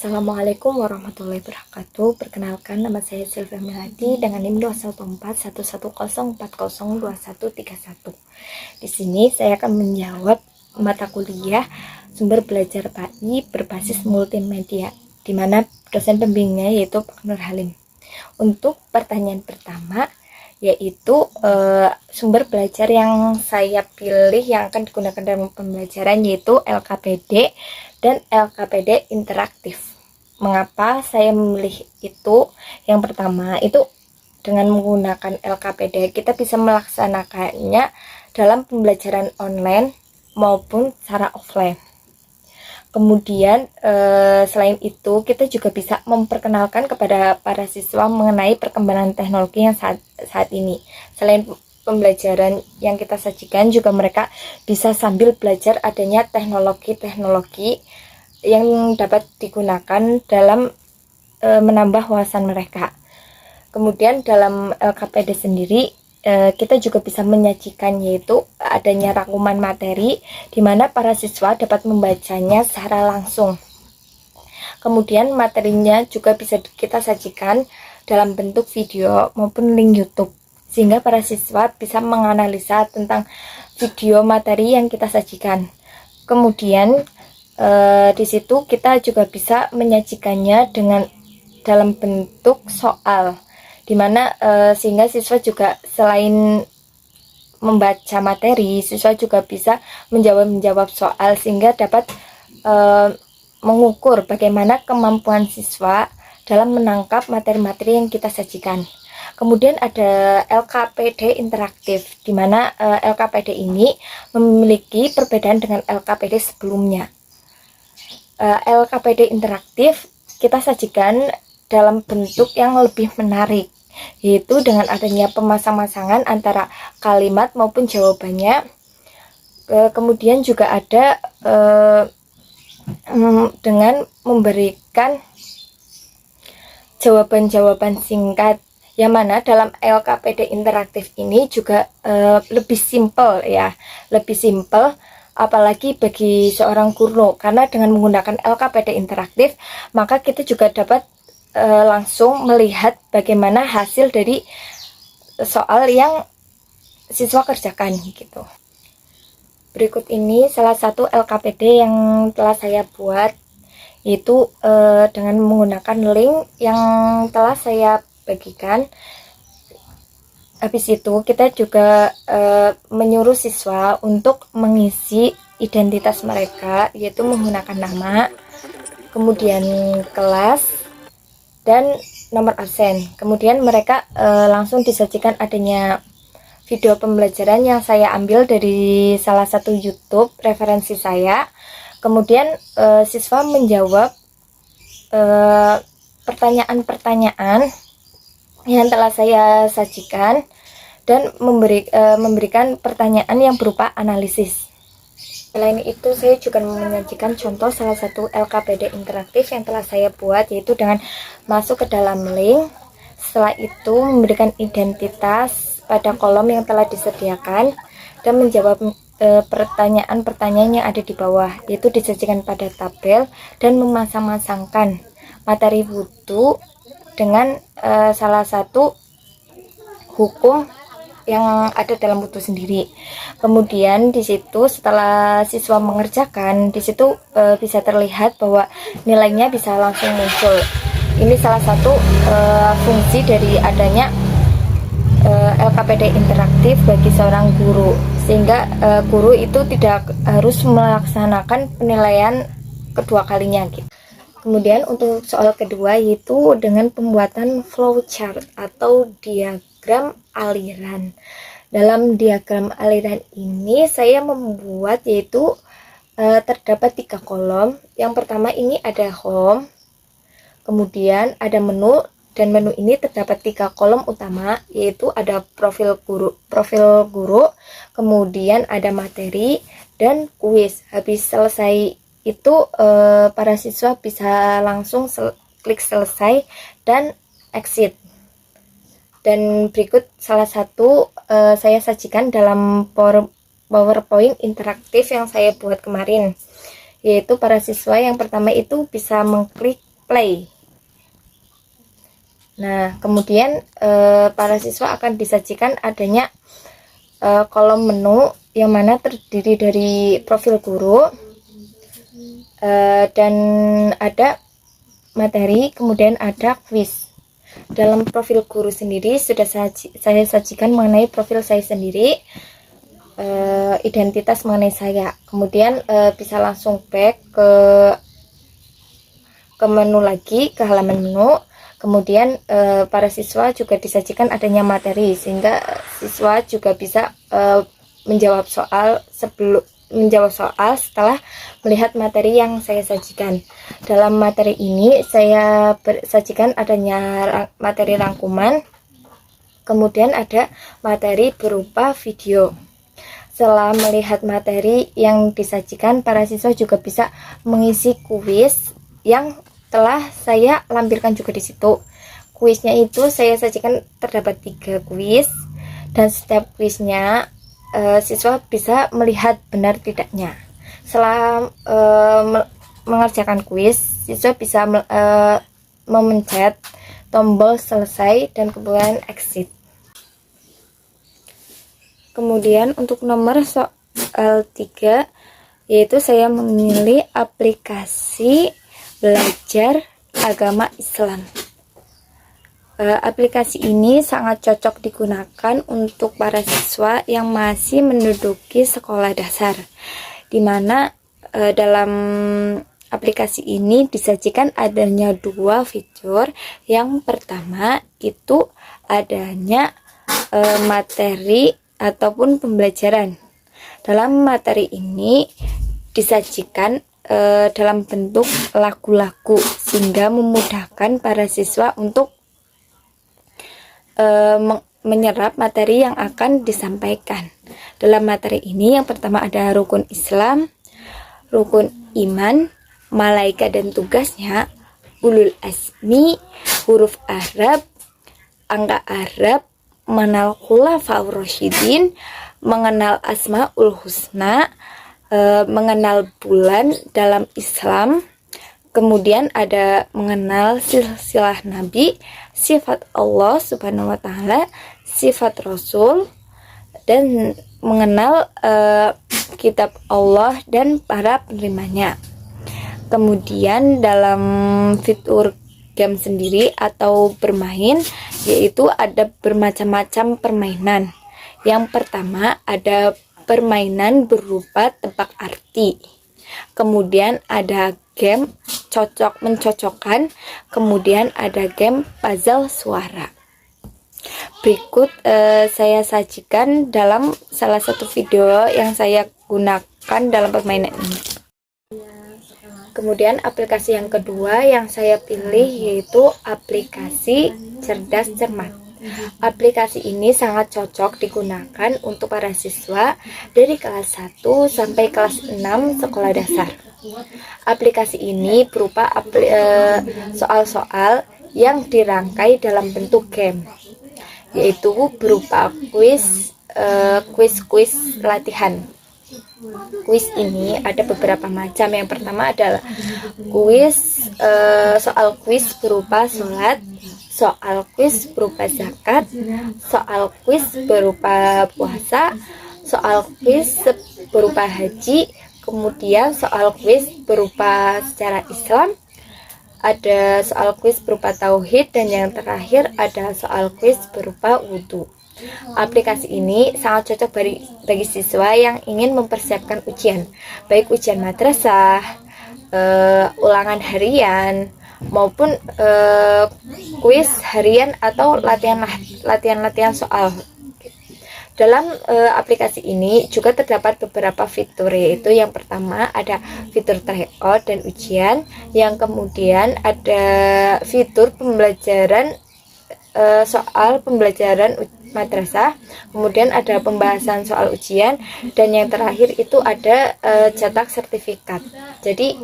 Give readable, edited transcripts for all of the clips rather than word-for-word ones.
Assalamualaikum warahmatullahi wabarakatuh. Perkenalkan, nama saya Sylvia Melati dengan NIM 2141140402131. Di sini saya akan menjawab mata kuliah sumber belajar PAI berbasis multimedia, di mana dosen pembimbingnya yaitu Pak Nur Halim. Untuk pertanyaan pertama, yaitu sumber belajar yang saya pilih yang akan digunakan dalam pembelajaran yaitu LKPD dan LKPD interaktif. Mengapa saya memilih itu? Yang pertama, itu dengan menggunakan LKPD kita bisa melaksanakannya dalam pembelajaran online maupun secara offline. Kemudian selain itu kita juga bisa memperkenalkan kepada para siswa mengenai perkembangan teknologi yang saat ini. Selain pembelajaran yang kita sajikan, juga mereka bisa sambil belajar adanya teknologi-teknologi yang dapat digunakan dalam menambah wawasan mereka. Kemudian dalam LKPD sendiri kita juga bisa menyajikan yaitu adanya rangkuman materi di mana para siswa dapat membacanya secara langsung. Kemudian materinya juga bisa kita sajikan dalam bentuk video maupun link YouTube, sehingga para siswa bisa menganalisa tentang video materi yang kita sajikan. Kemudian di situ kita juga bisa menyajikannya dengan dalam bentuk soal, dimana sehingga siswa juga selain membaca materi, siswa juga bisa menjawab soal sehingga dapat mengukur bagaimana kemampuan siswa dalam menangkap materi-materi yang kita sajikan. Kemudian ada LKPD interaktif, di mana LKPD ini memiliki perbedaan dengan LKPD sebelumnya. LKPD interaktif kita sajikan dalam bentuk yang lebih menarik, yaitu dengan adanya pemasang-masangan antara kalimat maupun jawabannya. Kemudian juga ada dengan memberikan jawaban-jawaban singkat, yang mana dalam LKPD interaktif ini juga lebih simpel ya, lebih simpel apalagi bagi seorang guru, karena dengan menggunakan LKPD interaktif maka kita juga dapat langsung melihat bagaimana hasil dari soal yang siswa kerjakan gitu. Berikut ini salah satu LKPD yang telah saya buat, yaitu dengan menggunakan link yang telah saya bagikan. Habis itu kita juga menyuruh siswa untuk mengisi identitas mereka, yaitu menggunakan nama, kemudian kelas, dan nomor absen. Kemudian mereka langsung disajikan adanya video pembelajaran yang saya ambil dari salah satu YouTube referensi saya. Kemudian siswa menjawab pertanyaan-pertanyaan yang telah saya sajikan dan memberikan pertanyaan yang berupa analisis. Selain itu, saya juga menyajikan contoh salah satu LKPD interaktif yang telah saya buat, yaitu dengan masuk ke dalam link. Setelah itu memberikan identitas pada kolom yang telah disediakan dan menjawab pertanyaan-pertanyaan yang ada di bawah, yaitu disajikan pada tabel dan memasang-masangkan materi wudhu dengan salah satu hukum yang ada dalam wudhu sendiri. Kemudian di situ setelah siswa mengerjakan, di situ bisa terlihat bahwa nilainya bisa langsung muncul. Ini salah satu fungsi dari adanya LKPD interaktif bagi seorang guru, sehingga guru itu tidak harus melaksanakan penilaian kedua kalinya gitu. Kemudian untuk soal kedua, yaitu dengan pembuatan flowchart atau diagram aliran. Dalam diagram aliran ini saya membuat yaitu terdapat 3 kolom. Yang pertama ini ada home, kemudian ada menu, dan menu ini terdapat 3 kolom utama, yaitu ada profil guru, kemudian ada materi dan kuis. Habis selesai itu para siswa bisa langsung klik selesai dan exit. Dan berikut salah satu saya sajikan dalam PowerPoint interaktif yang saya buat kemarin, yaitu para siswa yang pertama itu bisa mengklik play. Nah, kemudian para siswa akan disajikan adanya kolom menu yang mana terdiri dari profil guru, dan ada materi, kemudian ada kuis. Dalam profil guru sendiri sudah saya sajikan mengenai profil saya sendiri, identitas mengenai saya. Kemudian bisa langsung back ke menu lagi, ke halaman menu. Kemudian para siswa juga disajikan adanya materi, sehingga siswa juga bisa menjawab soal setelah melihat materi yang saya sajikan. Dalam materi ini saya sajikan adanya materi rangkuman, kemudian ada materi berupa video. Setelah melihat materi yang disajikan, para siswa juga bisa mengisi kuis yang telah saya lampirkan juga di situ. Kuisnya itu saya sajikan terdapat 3 kuis, dan setiap kuisnya siswa bisa melihat benar tidaknya. Setelah mengerjakan kuis, siswa bisa memencet tombol selesai dan kemudian exit. Kemudian untuk nomor soal 3, yaitu saya memilih aplikasi belajar agama Islam. Aplikasi ini sangat cocok digunakan untuk para siswa yang masih menduduki sekolah dasar, di mana dalam aplikasi ini disajikan adanya 2 fitur. Yang pertama itu adanya materi ataupun pembelajaran. Dalam materi ini disajikan dalam bentuk lagu-lagu, sehingga memudahkan para siswa untuk menyerap materi yang akan disampaikan. Dalam materi ini yang pertama ada rukun Islam, rukun iman, malaikat dan tugasnya, ulul azmi, huruf Arab, angka Arab, mengenal khulafaur rasyidin, mengenal asmaul husna, mengenal bulan dalam Islam. Kemudian ada mengenal silsilah Nabi, sifat Allah Subhanahu wa Ta'ala, sifat Rasul, dan mengenal kitab Allah dan para penerimanya. Kemudian dalam fitur game sendiri atau bermain, yaitu ada bermacam-macam permainan. Yang pertama ada permainan berupa tebak arti. Kemudian ada game cocok mencocokkan, kemudian ada game puzzle suara. Berikut saya sajikan dalam salah satu video yang saya gunakan dalam permainan ini. Kemudian aplikasi yang kedua yang saya pilih yaitu aplikasi cerdas cermat. Aplikasi ini sangat cocok digunakan untuk para siswa dari kelas 1 sampai kelas 6 sekolah dasar. Aplikasi ini berupa soal-soal yang dirangkai dalam bentuk game, yaitu berupa kuis latihan. Kuis ini ada beberapa macam. Yang pertama adalah soal kuis berupa sholat, soal kuis berupa zakat, soal kuis berupa puasa, soal kuis berupa haji, kemudian soal kuis berupa secara Islam, ada soal kuis berupa tauhid, dan yang terakhir ada soal kuis berupa wudhu. Aplikasi ini sangat cocok bagi siswa yang ingin mempersiapkan ujian, baik ujian madrasah, ulangan harian, maupun kuis harian atau latihan soal. Dalam aplikasi ini juga terdapat beberapa fitur, yaitu yang pertama ada fitur tryout dan ujian, yang kemudian ada fitur pembelajaran soal pembelajaran madrasah, kemudian ada pembahasan soal ujian, dan yang terakhir itu ada cetak sertifikat. Jadi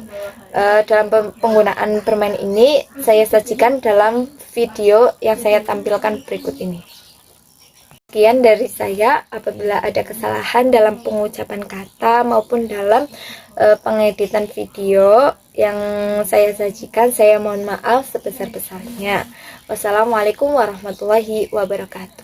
dalam penggunaan permainan ini saya sajikan dalam video yang saya tampilkan berikut ini. Sekian dari saya. Apabila ada kesalahan dalam pengucapan kata maupun dalam pengeditan video yang saya sajikan, saya mohon maaf sebesar-besarnya. Wassalamualaikum warahmatullahi wabarakatuh.